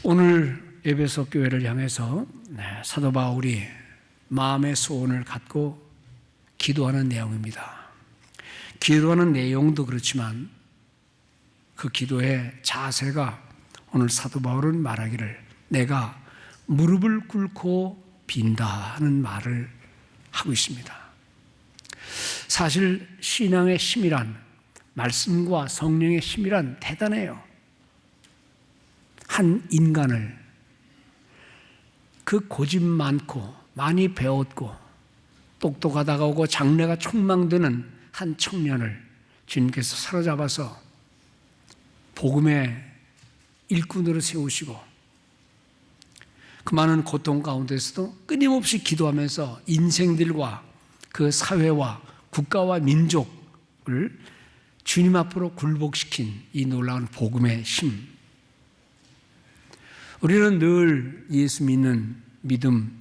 오늘 에베소 교회를 향해서 사도 바울이 마음의 소원을 갖고 기도하는 내용입니다. 기도하는 내용도 그렇지만 그 기도의 자세가 오늘 사도 바울은 말하기를 내가 무릎을 꿇고 빈다 하는 말을 하고 있습니다. 사실 신앙의 힘이란, 말씀과 성령의 힘이란 대단해요. 한 인간을 그 고집 많고 많이 배웠고 똑똑하다가 오고 장래가 촉망되는 한 청년을 주님께서 사로잡아서 복음의 일꾼으로 세우시고 그 많은 고통 가운데서도 끊임없이 기도하면서 인생들과 그 사회와 국가와 민족을 주님 앞으로 굴복시킨 이 놀라운 복음의 힘. 우리는 늘 예수 믿는 믿음,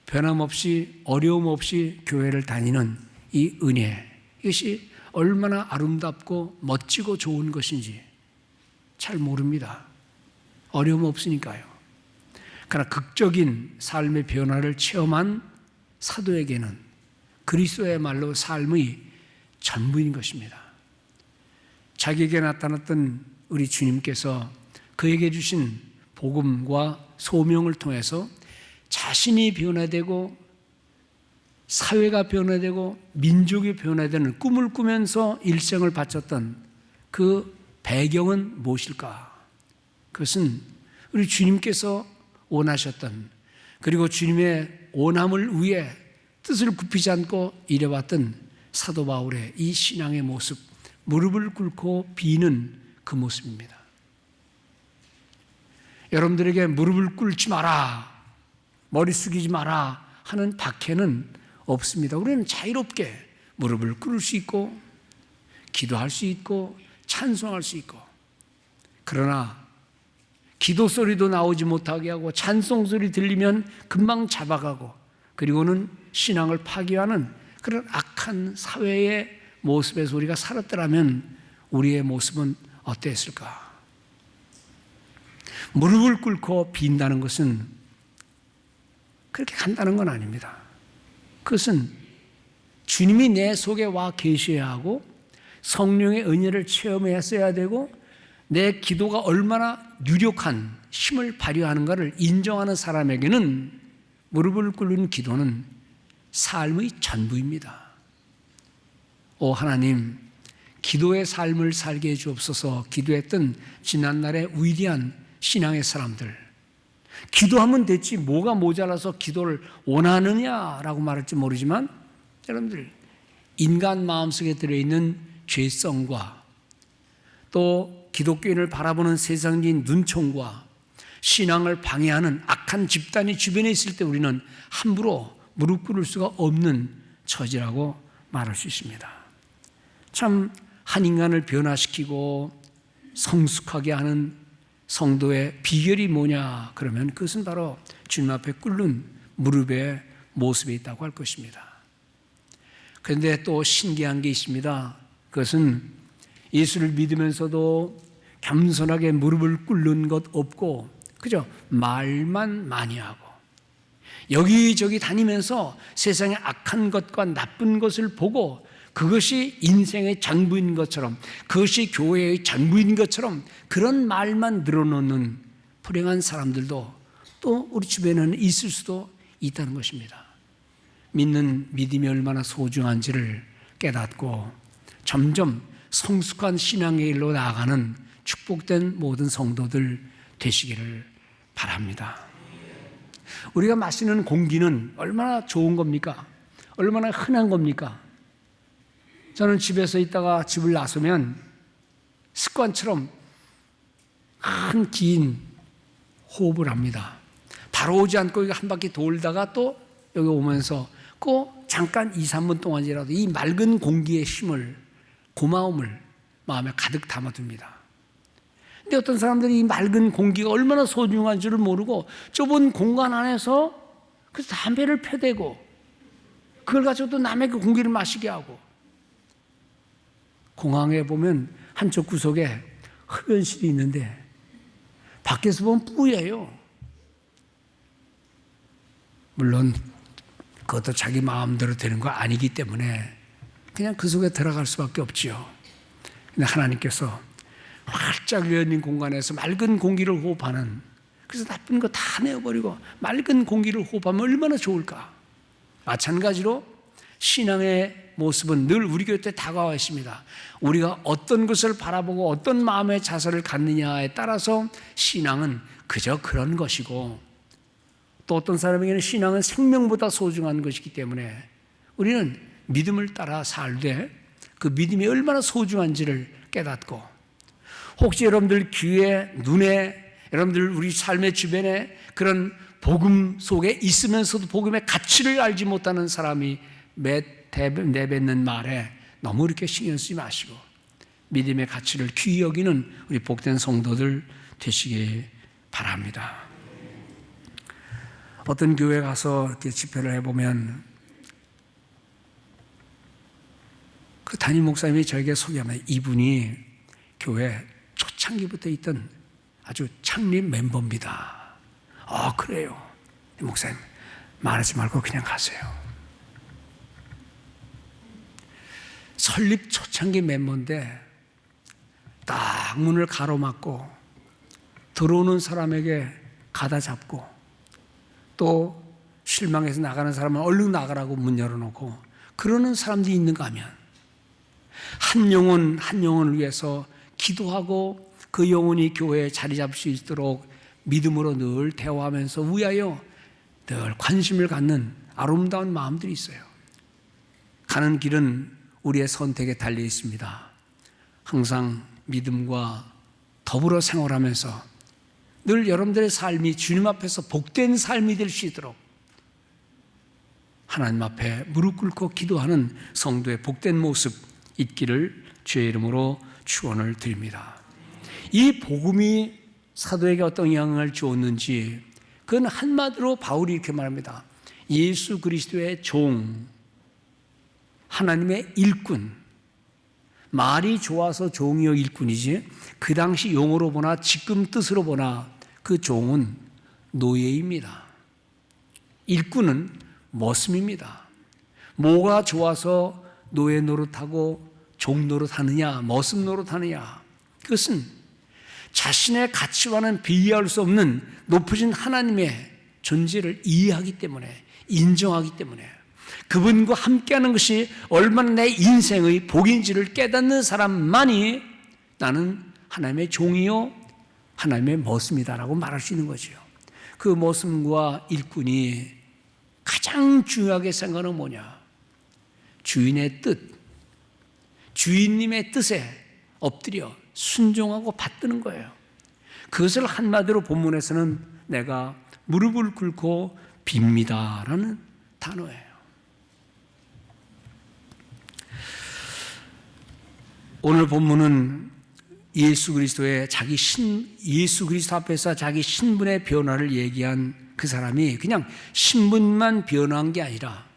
변함없이 어려움 없이 교회를 다니는 이 은혜, 이것이 얼마나 아름답고 멋지고 좋은 것인지 잘 모릅니다. 어려움 없으니까요. 그러나 극적인 삶의 변화를 체험한 사도에게는 그리스도의말로 삶의 전부인 것입니다. 자기에게 나타났던 우리 주님께서 그에게 주신 복음과 소명을 통해서 자신이 변화되고 사회가 변화되고 민족이 변화되는 꿈을 꾸면서 일생을 바쳤던 그 배경은 무엇일까? 그것은 우리 주님께서 원하셨던, 그리고 주님의 원함을 위해 뜻을 굽히지 않고 일해왔던 사도 바울의 이 신앙의 모습, 무릎을 꿇고 비는 그 모습입니다. 여러분들에게 무릎을 꿇지 마라, 머리 숙이지 마라 하는 박해는 없습니다. 우리는 자유롭게 무릎을 꿇을 수 있고 기도할 수 있고 찬송할 수 있고, 그러나 기도 소리도 나오지 못하게 하고 찬송 소리 들리면 금방 잡아가고, 그리고는 신앙을 파괴하는 그런 악한 사회의 모습에서 우리가 살았더라면 우리의 모습은 어땠을까? 무릎을 꿇고 빈다는 것은 그렇게 간단한 건 아닙니다. 그것은 주님이 내 속에 와 계셔야 하고 성령의 은혜를 체험했어야 되고 내 기도가 얼마나 유력한 힘을 발휘하는가를 인정하는 사람에게는 무릎을 꿇는 기도는 삶의 전부입니다. 오 하나님, 기도의 삶을 살게 해 주옵소서. 기도했던 지난날의 위대한 신앙의 사람들, 기도하면 됐지 뭐가 모자라서 기도를 원하느냐라고 말할지 모르지만, 여러분들 인간 마음속에 들어있는 죄성과 또 기독교인을 바라보는 세상적인 눈총과 신앙을 방해하는 악한 집단이 주변에 있을 때 우리는 함부로 무릎 꿇을 수가 없는 처지라고 말할 수 있습니다. 참 한 인간을 변화시키고 성숙하게 하는 성도의 비결이 뭐냐 그러면 그것은 바로 주님 앞에 꿇는 무릎의 모습에 있다고 할 것입니다. 그런데 또 신기한 게 있습니다. 그것은 예수를 믿으면서도 겸손하게 무릎을 꿇는 것 없고 그저 말만 많이 하고 여기저기 다니면서 세상의 악한 것과 나쁜 것을 보고 그것이 인생의 전부인 것처럼, 그것이 교회의 전부인 것처럼 그런 말만 늘어놓는 불행한 사람들도 또 우리 주변에는 있을 수도 있다는 것입니다. 믿는 믿음이 얼마나 소중한지를 깨닫고 점점 성숙한 신앙의 길로 나아가는 축복된 모든 성도들 되시기를 바랍니다. 우리가 마시는 공기는 얼마나 좋은 겁니까? 얼마나 흔한 겁니까? 저는 집에서 있다가 집을 나서면 습관처럼 큰 긴 호흡을 합니다. 바로 오지 않고 한 바퀴 돌다가 또 여기 오면서 꼭 잠깐 2, 3분 동안이라도 이 맑은 공기의 힘을, 고마움을 마음에 가득 담아둡니다. 근데 어떤 사람들이 이 맑은 공기가 얼마나 소중한 줄을 모르고 좁은 공간 안에서 그래서 담배를 펴대고 그걸 가지고 또 남의 그 공기를 마시게 하고, 공항에 보면 한쪽 구석에 흡연실이 있는데 밖에서 보면 뿌예요. 물론 그것도 자기 마음대로 되는 거 아니기 때문에 그냥 그 속에 들어갈 수밖에 없지요. 근데 하나님께서 활짝 열린 공간에서 맑은 공기를 호흡하는, 그래서 나쁜 거 다 내어버리고 맑은 공기를 호흡하면 얼마나 좋을까. 마찬가지로 신앙의 모습은 늘 우리 곁에 다가와 있습니다. 우리가 어떤 것을 바라보고 어떤 마음의 자세를 갖느냐에 따라서 신앙은 그저 그런 것이고, 또 어떤 사람에게는 신앙은 생명보다 소중한 것이기 때문에 우리는 믿음을 따라 살되 그 믿음이 얼마나 소중한지를 깨닫고, 혹시 여러분들 귀에, 눈에, 여러분들 우리 삶의 주변에 그런 복음 속에 있으면서도 복음의 가치를 알지 못하는 사람이 내뱉는 말에 너무 이렇게 신경 쓰지 마시고 믿음의 가치를 귀히 여기는 우리 복된 성도들 되시기 바랍니다. 어떤 교회 가서 이렇게 집회를 해보면 그 담임 목사님이 저에게 소개하면 이분이 교회 초창기부터 있던 아주 창립 멤버입니다. 그래요. 목사님 말하지 말고 그냥 가세요. 설립 초창기 멤버인데 딱 문을 가로막고 들어오는 사람에게 가다 잡고 또 실망해서 나가는 사람은 얼른 나가라고 문 열어놓고 그러는 사람들이 있는가 하면 한 영혼을 위해서 기도하고 그 영혼이 교회에 자리 잡을 수 있도록 믿음으로 늘 대화하면서 위하여 늘 관심을 갖는 아름다운 마음들이 있어요. 가는 길은 우리의 선택에 달려 있습니다. 항상 믿음과 더불어 생활하면서 늘 여러분들의 삶이 주님 앞에서 복된 삶이 될 수 있도록 하나님 앞에 무릎 꿇고 기도하는 성도의 복된 모습 있기를 주의 이름으로 축원을 드립니다. 이 복음이 사도에게 어떤 영향을 주었는지 그건 한마디로 바울이 이렇게 말합니다. 예수 그리스도의 종, 하나님의 일꾼. 말이 좋아서 종이요 일꾼이지 그 당시 용어로 보나 지금 뜻으로 보나 그 종은 노예입니다. 일꾼은 머슴입니다. 뭐가 좋아서 노예 노릇하고 종 노릇하느냐, 머슴 노릇하느냐, 그것은 자신의 가치와는 비교할 수 없는 높으신 하나님의 존재를 이해하기 때문에, 인정하기 때문에 그분과 함께하는 것이 얼마나 내 인생의 복인지를 깨닫는 사람만이 나는 하나님의 종이요 하나님의 머슴이다라고 말할 수 있는 거죠. 그 머슴과 일꾼이 가장 중요하게 생각하는 뭐냐? 주인의 뜻, 주인님의 뜻에 엎드려 순종하고 받드는 거예요. 그것을 한마디로 본문에서는 내가 무릎을 꿇고 빕니다라는 단어예요. 오늘 본문은 예수 그리스도 앞에서 자기 신분의 변화를 얘기한 그 사람이 그냥 신분만 변화한 게 아니라,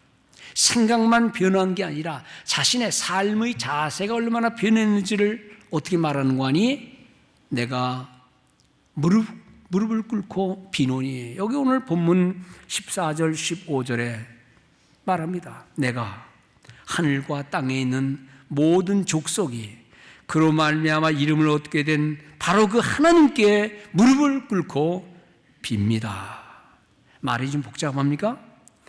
생각만 변화한 게 아니라 자신의 삶의 자세가 얼마나 변했는지를 어떻게 말하는 거 아니? 내가 무릎을 꿇고 비노니. 여기 오늘 본문 14절 15절에 말합니다. 내가 하늘과 땅에 있는 모든 족속이 그로 말미암아 이름을 얻게 된 바로 그 하나님께 무릎을 꿇고 빕니다. 말이 좀 복잡합니까?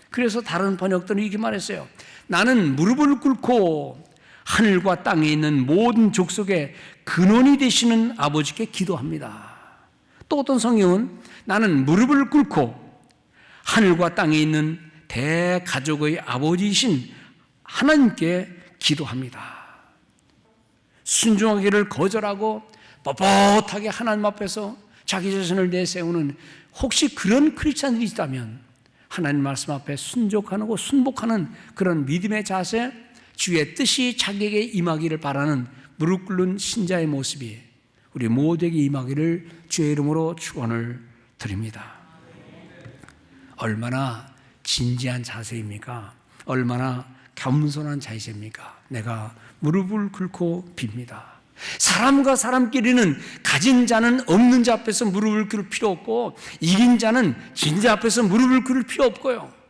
그래서 다른 번역들은 이렇게 말했어요. 나는 무릎을 꿇고 하늘과 땅에 있는 모든 족속의 근원이 되시는 아버지께 기도합니다. 또 어떤 성경은 나는 무릎을 꿇고 하늘과 땅에 있는 대가족의 아버지이신 하나님께 기도합니다. 순종하기를 거절하고 뻣뻣하게 하나님 앞에서 자기 자신을 내세우는 혹시 그런 크리스찬들이 있다면 하나님 말씀 앞에 순종하고 순복하는 그런 믿음의 자세, 주의 뜻이 자기에게 임하기를 바라는 무릎 꿇는 신자의 모습이 우리 모두에게 임하기를 주의 이름으로 축원을 드립니다. 얼마나 진지한 자세입니까? 얼마나 겸손한 자세입니까? 내가 무릎을 꿇고 빕니다. 사람과 사람끼리는 가진 자는 없는 자 앞에서 무릎을 꿇을 필요 없고 이긴 자는 진 자 앞에서 무릎을 꿇을 필요 없고요.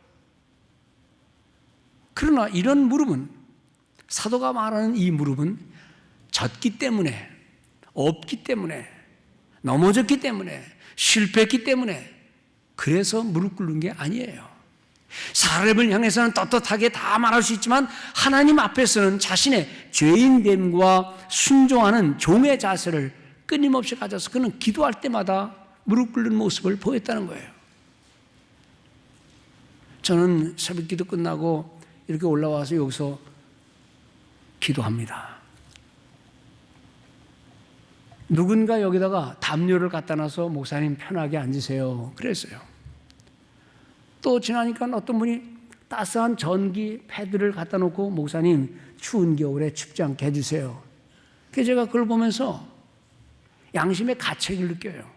그러나 이런 무릎은, 사도가 말하는 이 무릎은 졌기 때문에, 없기 때문에, 넘어졌기 때문에, 실패했기 때문에 그래서 무릎 꿇는 게 아니에요. 사람을 향해서는 떳떳하게 다 말할 수 있지만 하나님 앞에서는 자신의 죄인됨과 순종하는 종의 자세를 끊임없이 가져서 그는 기도할 때마다 무릎 꿇는 모습을 보였다는 거예요. 저는 새벽 기도 끝나고 이렇게 올라와서 여기서 기도합니다. 누군가 여기다가 담요를 갖다 놔서 목사님 편하게 앉으세요 그랬어요. 또 지나니까 어떤 분이 따스한 전기 패드를 갖다 놓고 목사님 추운 겨울에 춥지 않게 해주세요. 그래서 제가 그걸 보면서 양심의 가책을 느껴요.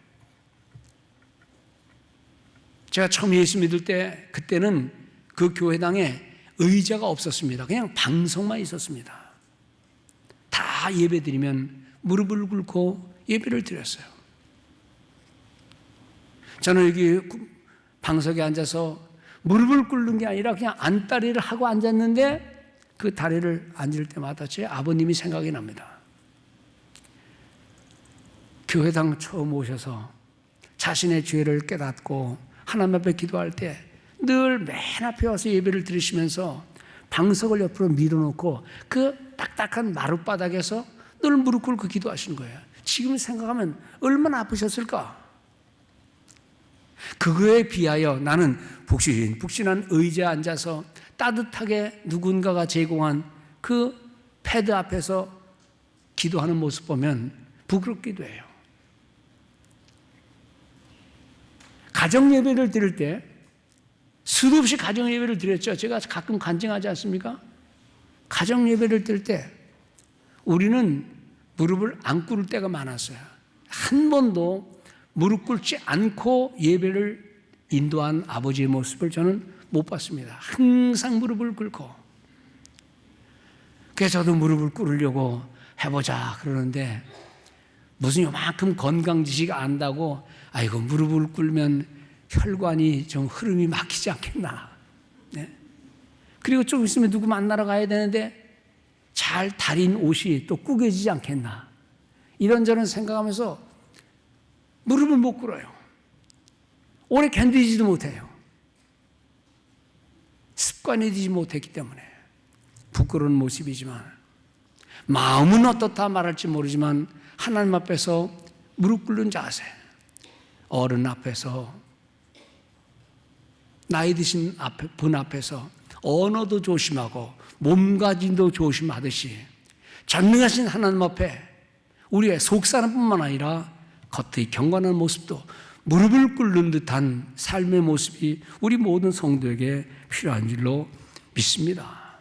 제가 처음 예수 믿을 때 그때는 그 교회당에 의자가 없었습니다. 그냥 방석만 있었습니다. 다 예배 드리면 무릎을 꿇고 예배를 드렸어요. 저는 여기 방석에 앉아서 무릎을 꿇는 게 아니라 그냥 안다리를 하고 앉았는데 그 다리를 앉을 때마다 제 아버님이 생각이 납니다. 교회당 처음 오셔서 자신의 죄를 깨닫고 하나님 앞에 기도할 때 늘 맨 앞에 와서 예배를 드리시면서 방석을 옆으로 밀어놓고 그 딱딱한 마룻바닥에서 늘 무릎 꿇고 기도하시는 거예요. 지금 생각하면 얼마나 아프셨을까? 그거에 비하여 나는 북신북신한 의자에 앉아서 따뜻하게 누군가가 제공한 그 패드 앞에서 기도하는 모습 보면 부끄럽기도 해요. 가정 예배를 드릴 때 수도 없이 가정 예배를 드렸죠. 제가 가끔 간증하지 않습니까? 가정 예배를 드릴 때 우리는 무릎을 안 꿇을 때가 많았어요. 한 번도 무릎 꿇지 않고 예배를 인도한 아버지의 모습을 저는 못 봤습니다. 항상 무릎을 꿇고. 그래서 저도 무릎을 꿇으려고 해보자 그러는데 무슨 요만큼 건강 지식 안다고 아이고 무릎을 꿇으면 혈관이 좀 흐름이 막히지 않겠나. 네? 그리고 좀 있으면 누구 만나러 가야 되는데 잘 다린 옷이 또 구겨지지 않겠나. 이런저런 생각하면서 무릎을 못 꿇어요. 오래 견디지도 못해요. 습관이 되지 못했기 때문에 부끄러운 모습이지만 마음은 어떻다 말할지 모르지만 하나님 앞에서 무릎 꿇는 자세, 어른 앞에서 나이 드신 분 앞에서 언어도 조심하고 몸가짐도 조심하듯이 전능하신 하나님 앞에 우리의 속사람뿐만 아니라 겉의 경건한 모습도 무릎을 꿇는 듯한 삶의 모습이 우리 모든 성도에게 필요한 줄로 믿습니다.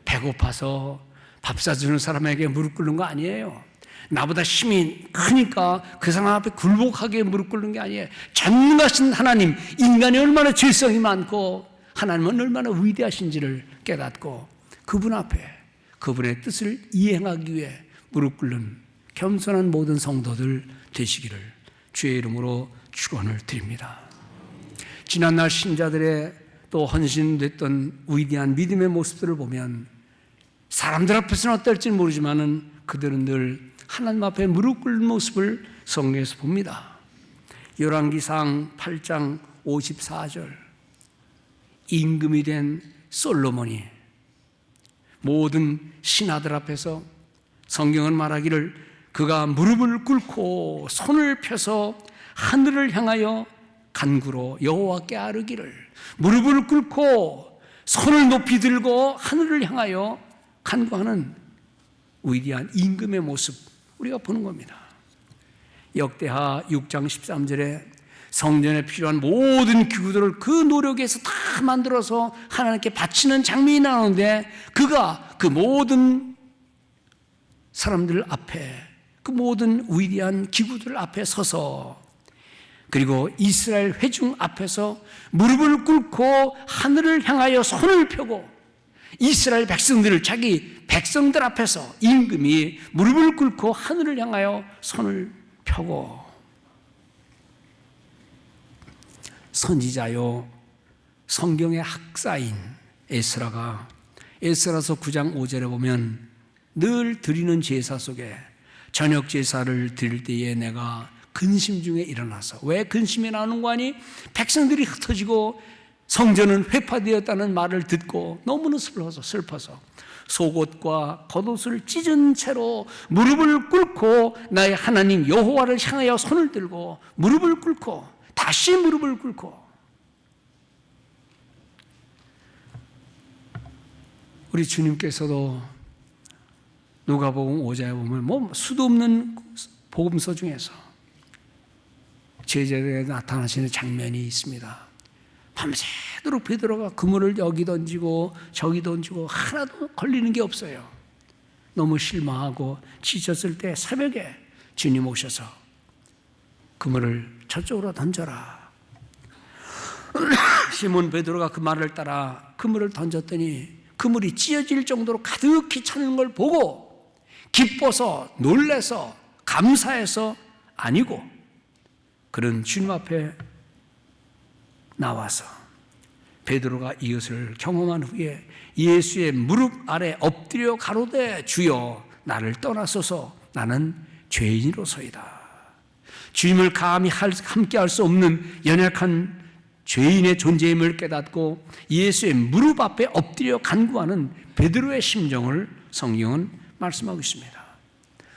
배고파서 밥 사주는 사람에게 무릎 꿇는 거 아니에요. 나보다 힘이 크니까 그 사람 앞에 굴복하게 무릎 꿇는 게 아니에요. 전능하신 하나님, 인간이 얼마나 죄성이 많고 하나님은 얼마나 위대하신지를 깨닫고 그분 앞에 그분의 뜻을 이행하기 위해 무릎 꿇는 겸손한 모든 성도들 되시기를 주의 이름으로 축원을 드립니다. 지난날 신자들의 또 헌신됐던 위대한 믿음의 모습들을 보면 사람들 앞에서는 어떨지는 모르지만은 그들은 늘 하나님 앞에 무릎 꿇는 모습을 성경에서 봅니다. 열왕기상 8장 54절 임금이 된 솔로몬이 모든 신하들 앞에서 성경은 말하기를 그가 무릎을 꿇고 손을 펴서 하늘을 향하여 간구로 여호와께 아뢰기를 무릎을 꿇고 손을 높이 들고 하늘을 향하여 간구하는 위대한 임금의 모습 우리가 보는 겁니다. 역대하 6장 13절에 성전에 필요한 모든 기구들을 그 노력에서 다 만들어서 하나님께 바치는 장면이 나오는데 그가 그 모든 사람들 앞에 그 모든 위대한 기구들 앞에 서서 그리고 이스라엘 회중 앞에서 무릎을 꿇고 하늘을 향하여 손을 펴고 이스라엘 백성들을, 자기 백성들 앞에서 임금이 무릎을 꿇고 하늘을 향하여 손을 펴고, 선지자요 성경의 학사인 에스라가 에스라서 9장 5절에 보면 늘 드리는 제사 속에 저녁 제사를 드릴 때에 내가 근심 중에 일어나서, 왜 근심이 나는 거 아니? 백성들이 흩어지고 성전은 회파되었다는 말을 듣고 너무나 슬퍼서 속옷과 겉옷을 찢은 채로 무릎을 꿇고 나의 하나님 여호와를 향하여 손을 들고 무릎을 꿇고 다시 무릎을 꿇고, 우리 주님께서도 누가복음 5장에 보면 수도 없는 복음서 중에서 제자들에게 나타나시는 장면이 있습니다. 밤새도록 베드로가 그물을 여기 던지고 저기 던지고 하나도 걸리는 게 없어요. 너무 실망하고 지쳤을 때 새벽에 주님 오셔서 그물을 저쪽으로 던져라. 시몬 베드로가 그 말을 따라 그물을 던졌더니 그물이 찢어질 정도로 가득히 차는 걸 보고 기뻐서 놀라서 감사해서 아니고, 그런 주님 앞에 나와서 베드로가 이것을 경험한 후에 예수의 무릎 아래 엎드려 가로되 주여 나를 떠나소서 나는 죄인이로소이다. 주님을 감히 함께 할 수 없는 연약한 죄인의 존재임을 깨닫고 예수의 무릎 앞에 엎드려 간구하는 베드로의 심정을 성경은 말씀하고 있습니다.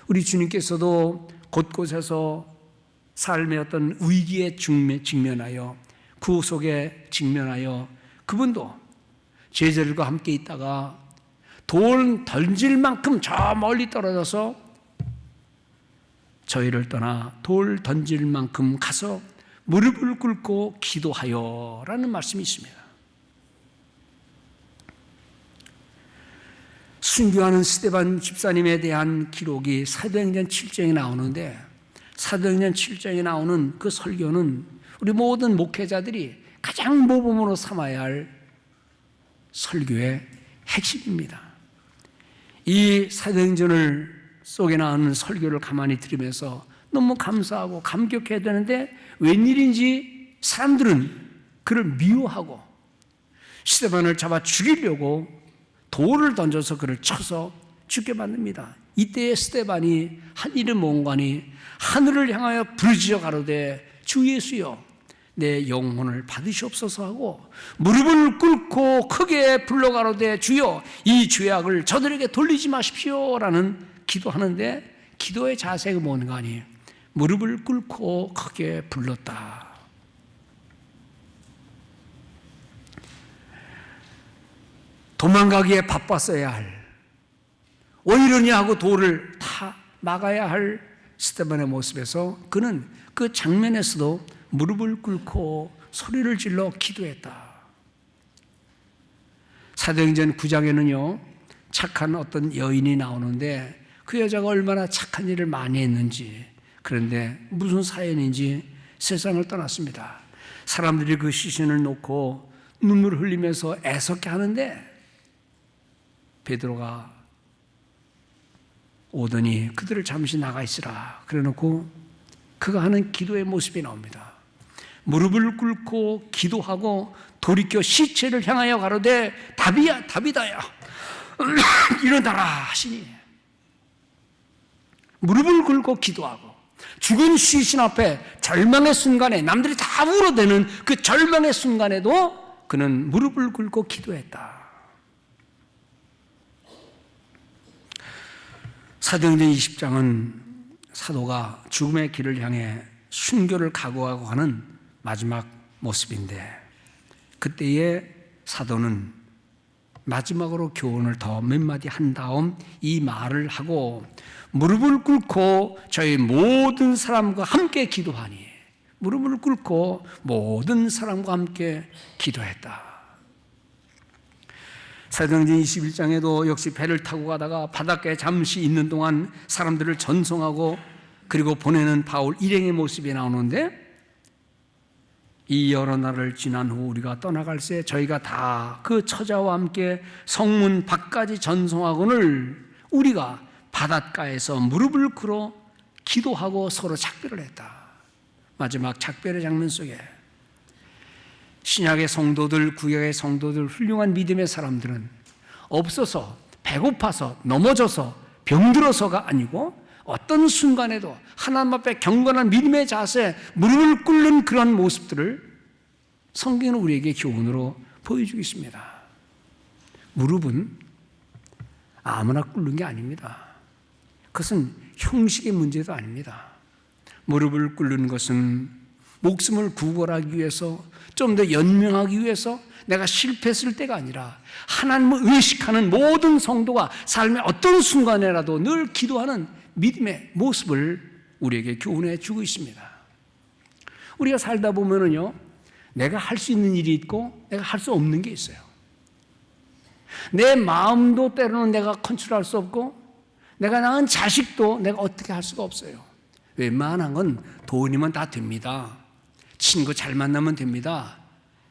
우리 주님께서도 곳곳에서 삶의 어떤 위기에 직면하여, 구속에 직면하여 그분도 제자들과 함께 있다가 돌 던질 만큼 저 멀리 떨어져서 저희를 떠나 돌 던질 만큼 가서 무릎을 꿇고 기도하여 라는 말씀이 있습니다. 순교하는 스데반 집사님에 대한 기록이 사도행전 7장에 나오는데, 사도행전 7장에 나오는 그 설교는 우리 모든 목회자들이 가장 모범으로 삼아야 할 설교의 핵심입니다. 이 사도행전을 속에 나오는 설교를 가만히 들으면서 너무 감사하고 감격해야 되는데 웬일인지 사람들은 그를 미워하고 스데반을 잡아 죽이려고 돌을 던져서 그를 쳐서 죽게 만듭니다. 이때의 스데반이 한 일은 뭔가니 하늘을 향하여 부르짖어 가로되 주 예수여 내 영혼을 받으시옵소서 하고 무릎을 꿇고 크게 불러 가로되 주여 이 죄악을 저들에게 돌리지 마십시오 라는 기도하는데, 기도의 자세가 뭔가 하니 무릎을 꿇고 크게 불렀다. 도망가기에 바빴어야 할, 왜 이러냐 하고 돌을 다 막아야 할 스데반의 모습에서 그는 그 장면에서도 무릎을 꿇고 소리를 질러 기도했다. 사도행전 9장에는요 착한 어떤 여인이 나오는데 그 여자가 얼마나 착한 일을 많이 했는지, 그런데 무슨 사연인지 세상을 떠났습니다. 사람들이 그 시신을 놓고 눈물을 흘리면서 애석해 하는데 베드로가 오더니 그들을 잠시 나가 있으라 그래 놓고 그가 하는 기도의 모습이 나옵니다. 무릎을 꿇고 기도하고 돌이켜 시체를 향하여 가로되 다비다야 일어나라 하시니 무릎을 꿇고 기도하고 죽은 시신 앞에 절망의 순간에 남들이 다 울어대는 그 절망의 순간에도 그는 무릎을 꿇고 기도했다. 사도행전 20장은 사도가 죽음의 길을 향해 순교를 각오하고 하는 마지막 모습인데, 그때의 사도는 마지막으로 교훈을 더 몇 마디 한 다음 이 말을 하고 무릎을 꿇고 저희 모든 사람과 함께 기도하니, 무릎을 꿇고 모든 사람과 함께 기도했다. 사도행전 21장에도 역시 배를 타고 가다가 바닷가에 잠시 있는 동안 사람들을 전송하고 그리고 보내는 바울 일행의 모습이 나오는데, 이 여러 날을 지난 후 우리가 떠나갈새 저희가 다 그 처자와 함께 성문 밖까지 전송하거늘 우리가 바닷가에서 무릎을 꿇어 기도하고 서로 작별을 했다. 마지막 작별의 장면 속에 신약의 성도들, 구약의 성도들, 훌륭한 믿음의 사람들은 없어서, 배고파서, 넘어져서, 병들어서가 아니고 어떤 순간에도 하나님 앞에 경건한 믿음의 자세, 무릎을 꿇는 그런 모습들을 성경은 우리에게 교훈으로 보여주고 있습니다. 무릎은 아무나 꿇는 게 아닙니다. 그것은 형식의 문제도 아닙니다. 무릎을 꿇는 것은 목숨을 구걸하기 위해서, 좀 더 연명하기 위해서 내가 실패했을 때가 아니라 하나님을 의식하는 모든 성도가 삶의 어떤 순간에라도 늘 기도하는 믿음의 모습을 우리에게 교훈해 주고 있습니다. 우리가 살다 보면은요, 내가 할 수 있는 일이 있고 내가 할 수 없는 게 있어요. 내 마음도 때로는 내가 컨트롤할 수 없고 내가 낳은 자식도 내가 어떻게 할 수가 없어요. 웬만한 건 돈이면 다 됩니다. 친구 잘 만나면 됩니다.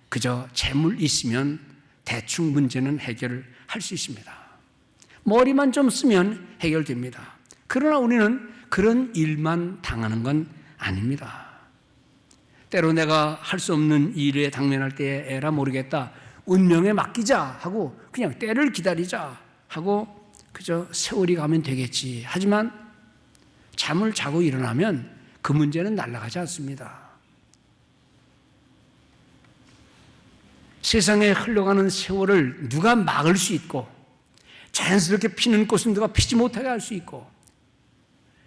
그저 재물 있으면 대충 문제는 해결을 할 수 있습니다. 머리만 좀 쓰면 해결됩니다. 그러나 우리는 그런 일만 당하는 건 아닙니다. 때로 내가 할 수 없는 일에 당면할 때에 에라 모르겠다, 운명에 맡기자 하고 그냥 때를 기다리자 하고 그저 세월이 가면 되겠지. 하지만 잠을 자고 일어나면 그 문제는 날아가지 않습니다. 세상에 흘러가는 세월을 누가 막을 수 있고, 자연스럽게 피는 꽃은 누가 피지 못하게 할 수 있고,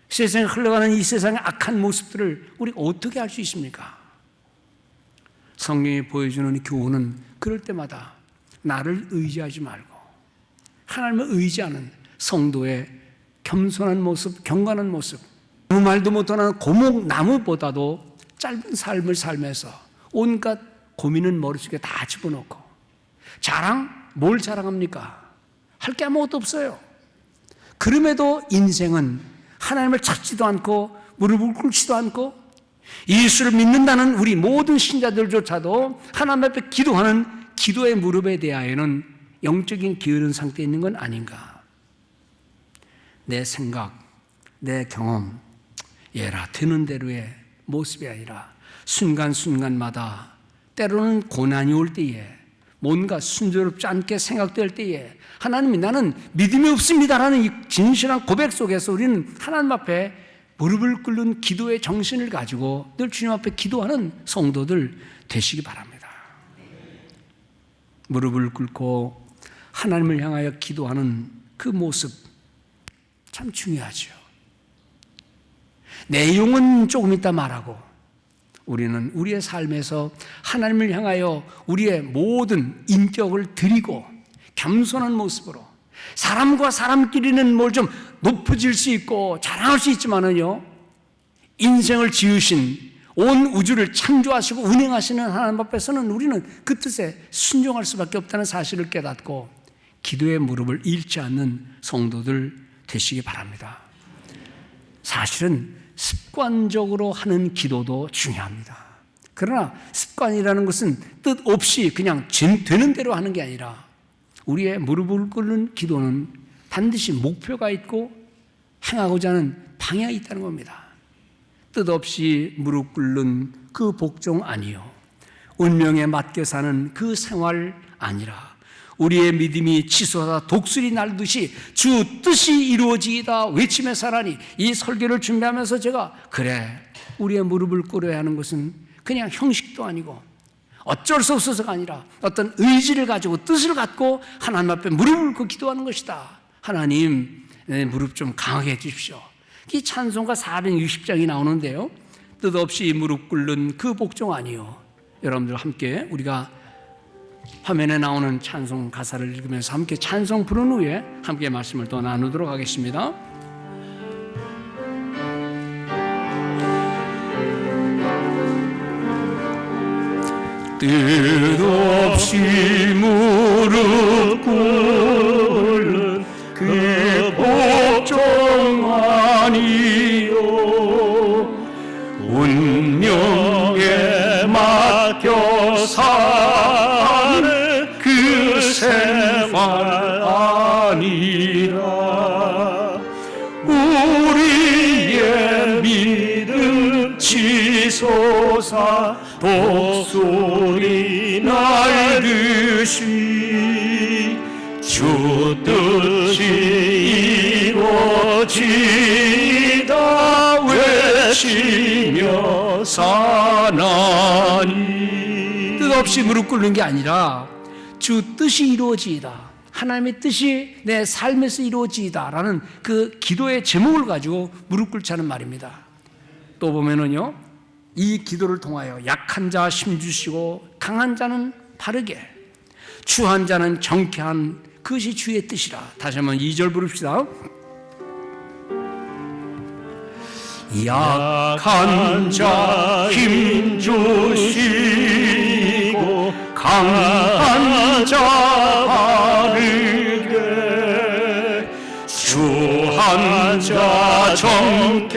세상에 흘러가는 이 세상의 악한 모습들을 우리가 어떻게 할 수 있습니까? 성경이 보여주는 교훈은 그럴 때마다 나를 의지하지 말고 하나님을 의지하는 성도의 겸손한 모습, 경건한 모습, 아무 말도 못하는 고목나무보다도 짧은 삶을 살면서 온갖 고민은 머릿속에 다 집어넣고, 자랑? 뭘 자랑합니까? 할 게 아무것도 없어요. 그럼에도 인생은 하나님을 찾지도 않고 무릎을 꿇지도 않고, 예수를 믿는다는 우리 모든 신자들조차도 하나님 앞에 기도하는 기도의 무릎에 대하여는 영적인 게으른 상태에 있는 건 아닌가. 내 생각, 내 경험, 얘라 되는 대로의 모습이 아니라 순간순간마다 때로는 고난이 올 때에, 뭔가 순조롭지 않게 생각될 때에 하나님이 나는 믿음이 없습니다라는 이 진실한 고백 속에서 우리는 하나님 앞에 무릎을 꿇는 기도의 정신을 가지고 늘 주님 앞에 기도하는 성도들 되시기 바랍니다. 무릎을 꿇고 하나님을 향하여 기도하는 그 모습 참 중요하죠. 내용은 조금 이따 말하고 우리는 우리의 삶에서 하나님을 향하여 우리의 모든 인격을 드리고 겸손한 모습으로, 사람과 사람끼리는 뭘 좀 높아질 수 있고 자랑할 수 있지만은요, 인생을 지으신, 온 우주를 창조하시고 운행하시는 하나님 앞에서는 우리는 그 뜻에 순종할 수밖에 없다는 사실을 깨닫고 기도의 무릎을 잃지 않는 성도들 되시기 바랍니다. 사실은 습관적으로 하는 기도도 중요합니다. 그러나 습관이라는 것은 뜻 없이 그냥 되는 대로 하는 게 아니라 우리의 무릎을 꿇는 기도는 반드시 목표가 있고 행하고자 하는 방향이 있다는 겁니다. 뜻없이 무릎 꿇는 그 복종 아니요, 운명에 맡겨 사는 그 생활 아니라 우리의 믿음이 치솟아 독수리 날듯이 주 뜻이 이루어지이다 외치며 살아니, 이 설교를 준비하면서 제가 그래, 우리의 무릎을 꿇어야 하는 것은 그냥 형식도 아니고 어쩔 수 없어서가 아니라 어떤 의지를 가지고 뜻을 갖고 하나님 앞에 무릎을 꿇고 기도하는 것이다. 하나님, 내 무릎 좀 강하게 해 주십시오. 이 찬송가 460장이 나오는데요, 뜻없이 무릎 꿇는 그 복종 아니요. 여러분들 함께 우리가 화면에 나오는 찬송 가사를 읽으면서 함께 찬송 부른 후에 함께 말씀을 또 나누도록 하겠습니다. 뜻없이 무릎 꿇는 그 복종 아니요, 운명에 맡겨 사는 그 생활 아니라 우리의 믿음 치솟아 독수리 날듯이 주 뜻이 이루어지다 외치며 사나니. 뜻없이 무릎 꿇는 게 아니라 주 뜻이 이루어지이다, 하나님의 뜻이 내 삶에서 이루어지이다라는 그 기도의 제목을 가지고 무릎 꿇자는 말입니다. 또 보면은요, 이 기도를 통하여 약한 자 힘주시고 강한 자는 바르게, 추한 자는 정케한, 그것이 주의 뜻이라. 다시 한번 2절 부릅시다. 약한 자 힘주시고 강한 자 바르게, 추한 자 정케하니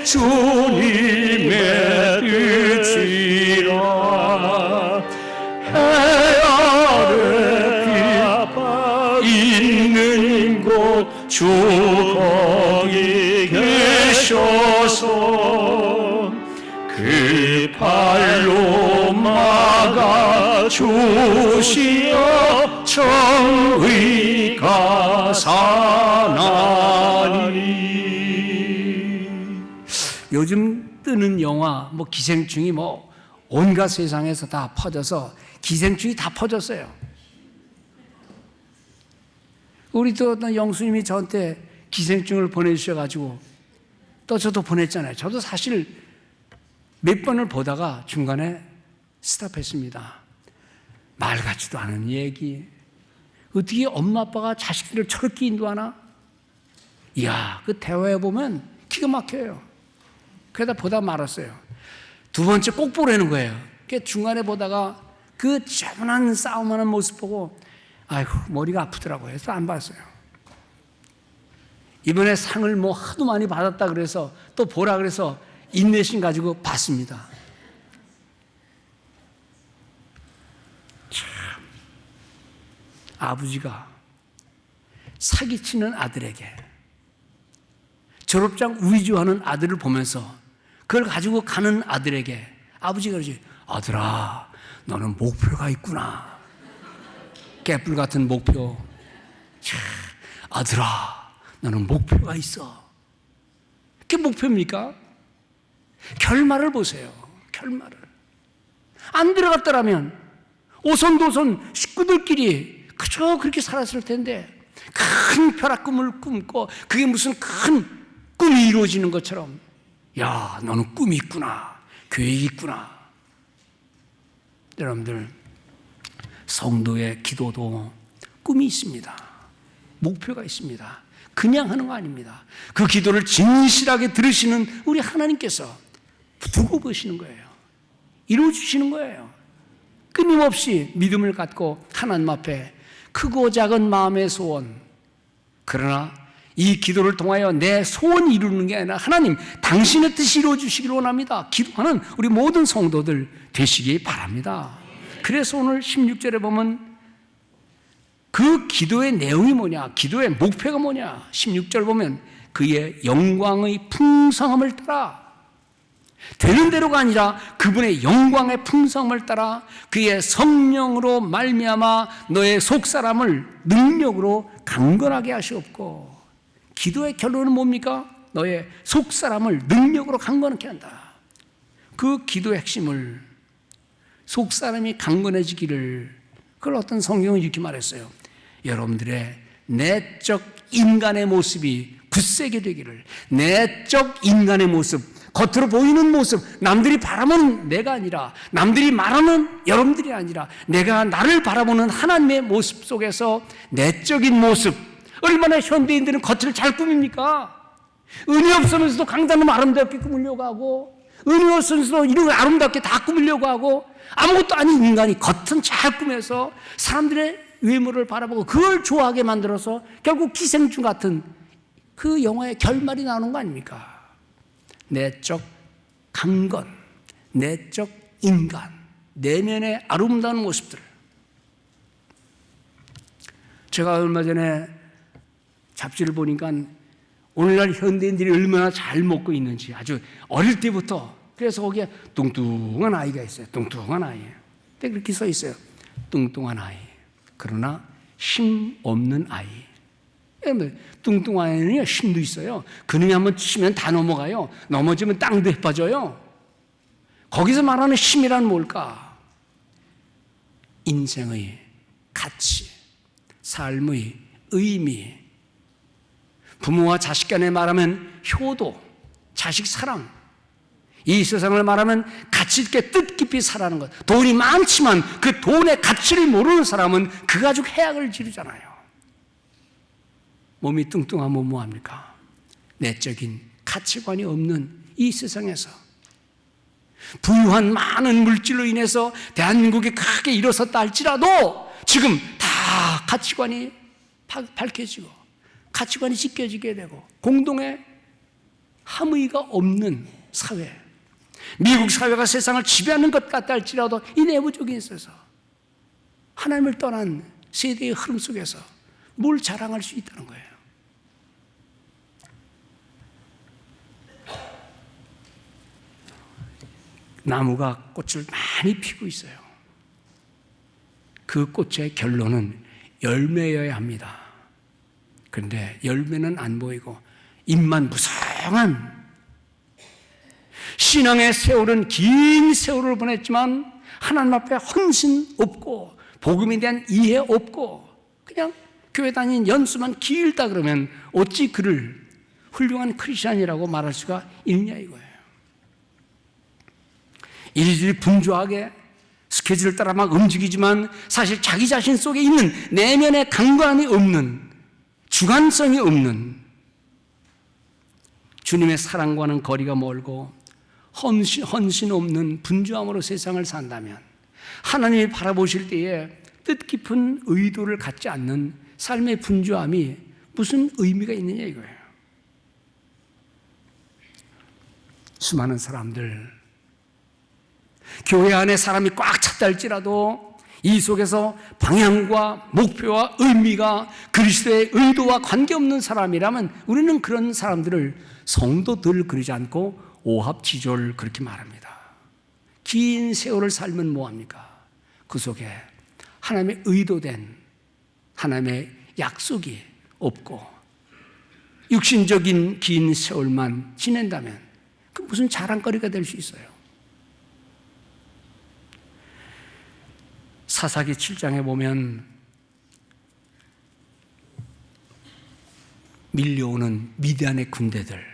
주님의 뜻이라. 해 아래 있는 곳 주 거기 계셔서 그 팔로 막아 주시어 정의가 사나니. 요즘 뜨는 영화, 뭐 기생충이 뭐 온갖 세상에서 다 퍼져서 기생충이 다 퍼졌어요. 우리 또 어떤 영수님이 저한테 기생충을 보내주셔가지고 또 저도 보냈잖아요. 저도 사실 몇 번을 보다가 중간에 스탑했습니다. 말 같지도 않은 얘기. 어떻게 엄마 아빠가 자식들을 저렇게 인도하나? 이야, 그 대화해 보면 기가 막혀요. 그러다 보다 말았어요. 두 번째 꼭 보라는 거예요. 중간에 보다가 그 차분한 싸움하는 모습 보고 아이고 머리가 아프더라고요. 해서 안 봤어요. 이번에 상을 뭐 하도 많이 받았다 그래서 또 보라 그래서 인내심 가지고 봤습니다. 참, 아버지가 사기치는 아들에게 졸업장 위조하는 아들을 보면서 그걸 가지고 가는 아들에게 아버지가 그러지, 아들아 너는 목표가 있구나. 깨뿔 같은 목표. 참, 아들아 너는 목표가 있어. 그게 목표입니까? 결말을 보세요. 결말을. 안 들어갔더라면 오손도손 식구들끼리 그저 그렇게 살았을 텐데 큰 벼락꿈을 꿈고 그게 무슨 큰 꿈이 이루어지는 것처럼, 야 너는 꿈이 있구나, 계획이 있구나. 여러분들, 성도의 기도도 꿈이 있습니다. 목표가 있습니다. 그냥 하는 거 아닙니다. 그 기도를 진실하게 들으시는 우리 하나님께서 두고 보시는 거예요. 이루어주시는 거예요. 끊임없이 믿음을 갖고 하나님 앞에 크고 작은 마음의 소원, 그러나 이 기도를 통하여 내 소원이 이루는 게 아니라 하나님 당신의 뜻이 이루어주시기를 원합니다. 기도하는 우리 모든 성도들 되시기 바랍니다. 그래서 오늘 16절에 보면 그 기도의 내용이 뭐냐, 기도의 목표가 뭐냐. 16절 보면 그의 영광의 풍성함을 따라, 되는 대로가 아니라 그분의 영광의 풍성함을 따라 그의 성령으로 말미암아 너의 속사람을 능력으로 강건하게 하시옵고. 기도의 결론은 뭡니까? 너의 속사람을 능력으로 강건하게 한다. 그 기도의 핵심을, 속사람이 강건해지기를, 그걸 어떤 성경은 이렇게 말했어요. 여러분들의 내적 인간의 모습이 굳세게 되기를. 내적 인간의 모습, 겉으로 보이는 모습, 남들이 바라보는 내가 아니라, 남들이 말하는 여러분들이 아니라 내가 나를 바라보는 하나님의 모습 속에서 내적인 모습. 얼마나 현대인들은 겉을 잘 꾸밉니까? 은혜 없으면서도 강단은 아름답게 꾸미려고 하고, 은혜 없으면서도 이런 아름답게 다 꾸미려고 하고, 아무것도 아닌 인간이 겉은 잘 꾸며서 사람들의 외모를 바라보고 그걸 좋아하게 만들어서 결국 기생충 같은 그 영화의 결말이 나오는 거 아닙니까? 내적 강건, 내적 인간, 내면의 아름다운 모습들. 제가 얼마 전에 잡지를 보니까 오늘날 현대인들이 얼마나 잘 먹고 있는지 아주 어릴 때부터, 그래서 거기에 뚱뚱한 아이가 있어요. 뚱뚱한 아이. 근데 그렇게 써 있어요. 뚱뚱한 아이. 그러나 힘 없는 아이. 뚱뚱한 아이는요, 힘도 있어요. 그놈이 한번 치면 다 넘어가요. 넘어지면 땅도 해빠져요. 거기서 말하는 힘이란 뭘까? 인생의 가치, 삶의 의미, 부모와 자식 간에 말하면 효도, 자식 사랑, 이 세상을 말하면 가치 있게 뜻깊이 살아가는 것. 돈이 많지만 그 돈의 가치를 모르는 사람은 그 가지고 해악을 지르잖아요. 몸이 뚱뚱하면 뭐합니까? 내적인 가치관이 없는 이 세상에서 부유한 많은 물질로 인해서 대한민국이 크게 일어섰다 할지라도 지금 다 가치관이 밝혀지고 가치관이 지켜지게 되고 공동의 함의가 없는 사회, 미국 사회가 세상을 지배하는 것 같다 할지라도 이 내부적인 있어서 하나님을 떠난 세대의 흐름 속에서 뭘 자랑할 수 있다는 거예요. 나무가 꽃을 많이 피고 있어요. 그 꽃의 결론은 열매여야 합니다. 그런데 열매는 안 보이고 잎만 무성한, 신앙의 세월은 긴 세월을 보냈지만 하나님 앞에 헌신 없고 복음에 대한 이해 없고 그냥 교회 다닌 연수만 길다 그러면 어찌 그를 훌륭한 크리스찬이라고 말할 수가 있느냐 이거예요. 이리저리 분주하게 스케줄을 따라 막 움직이지만 사실 자기 자신 속에 있는 내면의 강건함이 없는, 주관성이 없는, 주님의 사랑과는 거리가 멀고 헌신 없는 분주함으로 세상을 산다면 하나님이 바라보실 때에 뜻깊은 의도를 갖지 않는 삶의 분주함이 무슨 의미가 있느냐 이거예요. 수많은 사람들, 교회 안에 사람이 꽉 찼다 할지라도 이 속에서 방향과 목표와 의미가 그리스도의 의도와 관계없는 사람이라면 우리는 그런 사람들을 성도들 그러지 않고 오합지졸 그렇게 말합니다. 긴 세월을 살면 뭐합니까? 그 속에 하나님의 의도된 하나님의 약속이 없고 육신적인 긴 세월만 지낸다면 그 무슨 자랑거리가 될 수 있어요? 사사기 7장에 보면 밀려오는 미디안의 군대들,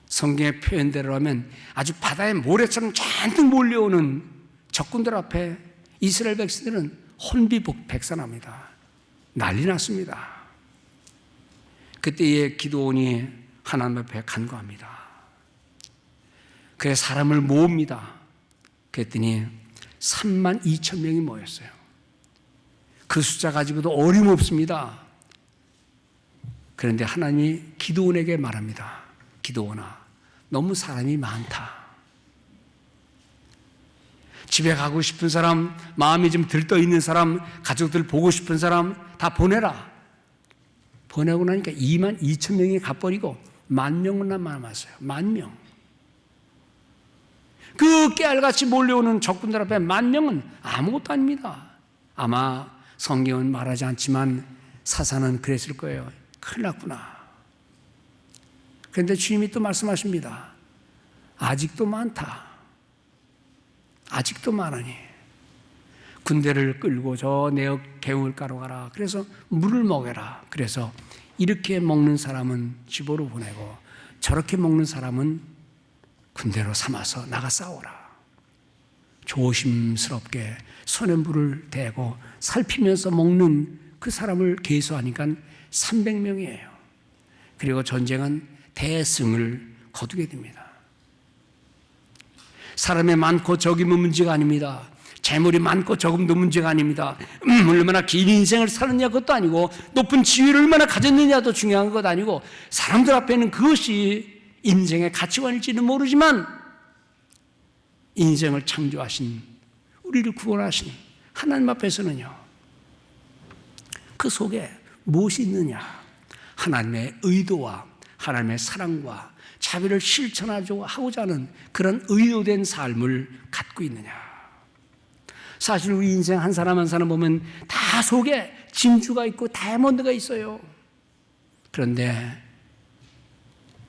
성경의 표현대로 하면 아주 바다의 모래처럼 잔뜩 몰려오는 적군들 앞에 이스라엘 백성들은 혼비백산합니다. 난리 났습니다. 그때에 기드온이 하나님 앞에 간구합니다. 그래서 사람을 모읍니다. 그랬더니 32,000명이 모였어요. 그 숫자 가지고도 어림없습니다. 그런데 하나님이 기드온에게 말합니다. 기드온아, 너무 사람이 많다. 집에 가고 싶은 사람, 마음이 좀 들떠있는 사람, 가족들 보고 싶은 사람 다 보내라. 보내고 나니까 22,000명이 가버리고 10,000명만 남았어요. 10,000명. 그 깨알같이 몰려오는 적군들 앞에 10,000명은 아무것도 아닙니다. 아마 성경은 말하지 않지만 사사는 그랬을 거예요. 큰일 났구나. 그런데 주님이 또 말씀하십니다. 아직도 많다. 아직도 많으니 군대를 끌고 저 내역 개울가로 가라. 그래서 물을 먹여라. 그래서 이렇게 먹는 사람은 집으로 보내고 저렇게 먹는 사람은 군대로 삼아서 나가 싸워라. 조심스럽게 손에 물을 대고 살피면서 먹는 그 사람을 계수하니까 300명이에요. 그리고 전쟁은 대승을 거두게 됩니다. 사람이 많고 적으면 문제가 아닙니다. 재물이 많고 적음도 문제가 아닙니다. 얼마나 긴 인생을 살았냐 그것도 아니고 높은 지위를 얼마나 가졌느냐도 중요한 것 아니고 사람들 앞에는 그것이 인생의 가치관일지는 모르지만 인생을 창조하신, 우리를 구원하신 하나님 앞에서는요, 그 속에 무엇이 있느냐? 하나님의 의도와 하나님의 사랑과 자비를 실천하고자 하는 그런 의도된 삶을 갖고 있느냐? 사실 우리 인생 한 사람 한 사람 보면 다 속에 진주가 있고 다이아몬드가 있어요. 그런데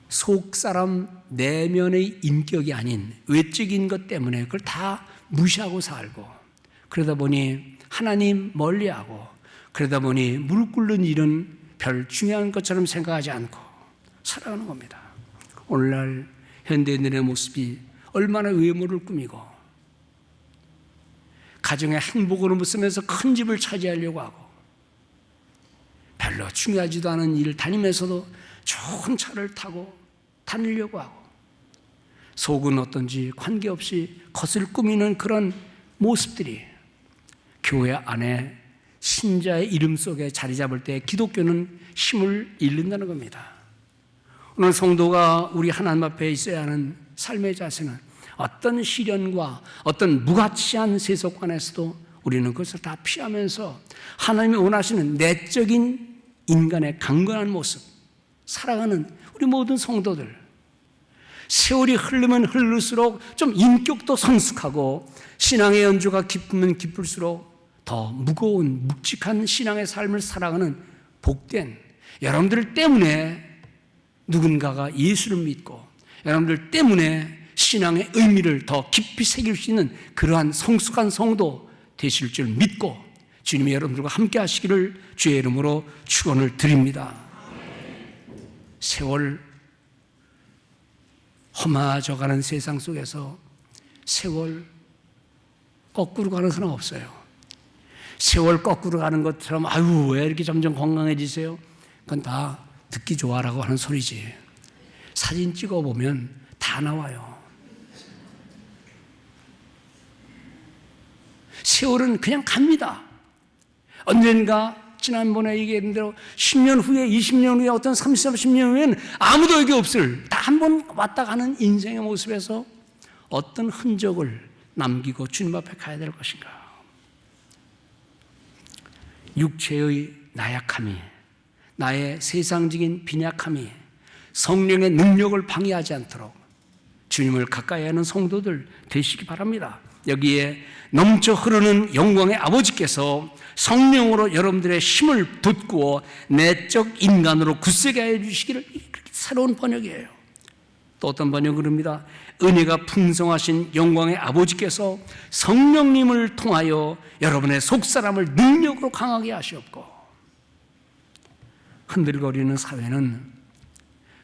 속 사람 내면의 인격이 아닌 외적인 것 때문에 그걸 다 무시하고 살고, 그러다 보니 하나님 멀리하고, 그러다 보니 무릎 꿇는 일은 별 중요한 것처럼 생각하지 않고 살아가는 겁니다. 오늘날 현대인들의 모습이 얼마나 외모를 꾸미고 가정의 행복으로 쓰면서 큰 집을 차지하려고 하고, 별로 중요하지도 않은 일을 다니면서도 좋은 차를 타고 다니려고 하고, 속은 어떤지 관계없이 겉을 꾸미는 그런 모습들이 교회 안에 신자의 이름 속에 자리 잡을 때 기독교는 힘을 잃는다는 겁니다. 오늘 성도가 우리 하나님 앞에 있어야 하는 삶의 자세는 어떤 시련과 어떤 무가치한 세속관에서도 우리는 그것을 다 피하면서 하나님이 원하시는 내적인 인간의 강건한 모습 살아가는 우리 모든 성도들, 세월이 흐르면 흐를수록 좀 인격도 성숙하고 신앙의 연주가 깊으면 깊을수록 더 무거운 묵직한 신앙의 삶을 살아가는 복된, 여러분들 때문에 누군가가 예수를 믿고 여러분들 때문에 신앙의 의미를 더 깊이 새길 수 있는 그러한 성숙한 성도 되실 줄 믿고 주님이 여러분들과 함께 하시기를 주의 이름으로 축원을 드립니다. 세월 험해져가는 세상 속에서 세월 거꾸로 가는 사람 없어요. 세월 거꾸로 가는 것처럼 아유 왜 이렇게 점점 건강해지세요? 그건 다 듣기 좋아라고 하는 소리지. 사진 찍어보면 다 나와요. 세월은 그냥 갑니다. 언젠가 지난번에 얘기했던 대로 10년 후에 20년 후에 어떤 30, 30년 후에는 아무도 여기 없을 다 한 번 왔다 가는 인생의 모습에서 어떤 흔적을 남기고 주님 앞에 가야 될 것인가. 육체의 나약함이, 나의 세상적인 빈약함이 성령의 능력을 방해하지 않도록 주님을 가까이 하는 성도들 되시기 바랍니다. 여기에 넘쳐 흐르는 영광의 아버지께서 성령으로 여러분들의 힘을 돋구어 내적 인간으로 굳세게 해주시기를, 새로운 번역이에요. 또 어떤 번역을 합니다. 은혜가 풍성하신 영광의 아버지께서 성령님을 통하여 여러분의 속사람을 능력으로 강하게 하시옵고. 흔들거리는 사회는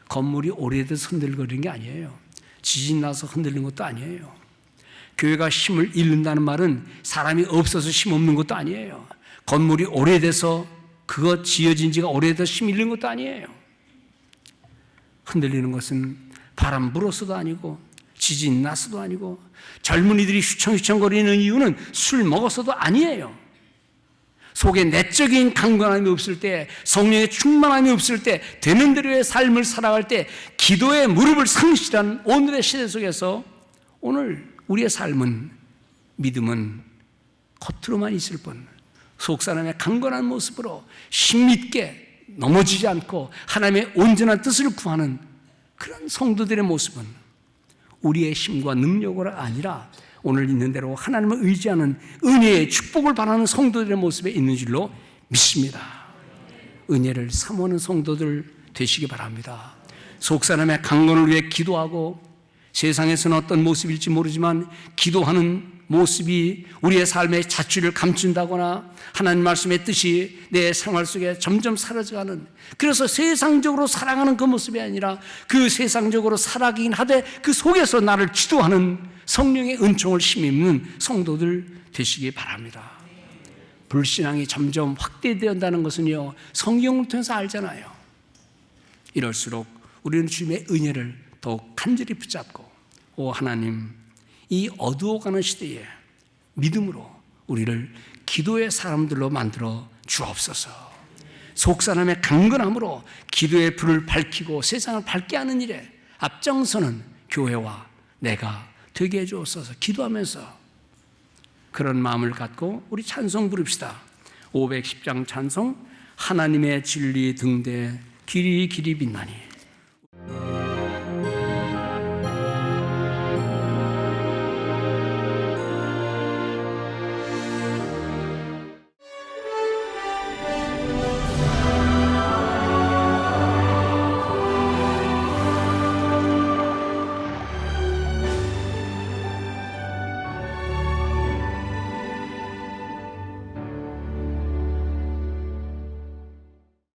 건물이 오래돼서 흔들거리는 게 아니에요. 지진 나서 흔들리는 것도 아니에요. 교회가 힘을 잃는다는 말은 사람이 없어서 힘 없는 것도 아니에요. 건물이 오래돼서 그거 지어진 지가 오래돼서 힘 잃는 것도 아니에요. 흔들리는 것은 바람 불어서도 아니고 지진 나서도 아니고 젊은이들이 휘청휘청거리는 이유는 술 먹어서도 아니에요. 속에 내적인 강건함이 없을 때, 성령의 충만함이 없을 때, 되는 대로의 삶을 살아갈 때 기도의 무릎을 상실한 오늘의 시대 속에서 오늘 우리의 삶은, 믿음은 겉으로만 있을 뿐 속사람의 강건한 모습으로 힘있게 넘어지지 않고 하나님의 온전한 뜻을 구하는 그런 성도들의 모습은 우리의 힘과 능력으로 아니라 오늘 있는 대로 하나님을 의지하는 은혜의 축복을 바라는 성도들의 모습에 있는 줄로 믿습니다. 은혜를 사모하는 성도들 되시기 바랍니다. 속사람의 강건을 위해 기도하고, 세상에서는 어떤 모습일지 모르지만 기도하는 모습이 우리의 삶의 자취를 감춘다거나 하나님 말씀의 뜻이 내 생활 속에 점점 사라져가는, 그래서 세상적으로 살아가는 그 모습이 아니라 그 세상적으로 살아가긴 하되 그 속에서 나를 지도하는 성령의 은총을 힘입는 성도들 되시기 바랍니다. 불신앙이 점점 확대된다는 것은요, 성경을 통해서 알잖아요. 이럴수록 우리는 주님의 은혜를 더욱 간절히 붙잡고, 오 하나님, 이 어두워가는 시대에 믿음으로 우리를 기도의 사람들로 만들어 주옵소서. 속사람의 강건함으로 기도의 불을 밝히고 세상을 밝게 하는 일에 앞장서는 교회와 내가 되게 해주옵소서. 기도하면서 그런 마음을 갖고 우리 찬송 부릅시다. 510장 찬송, 하나님의 진리 등대 길이 길이 빛나니.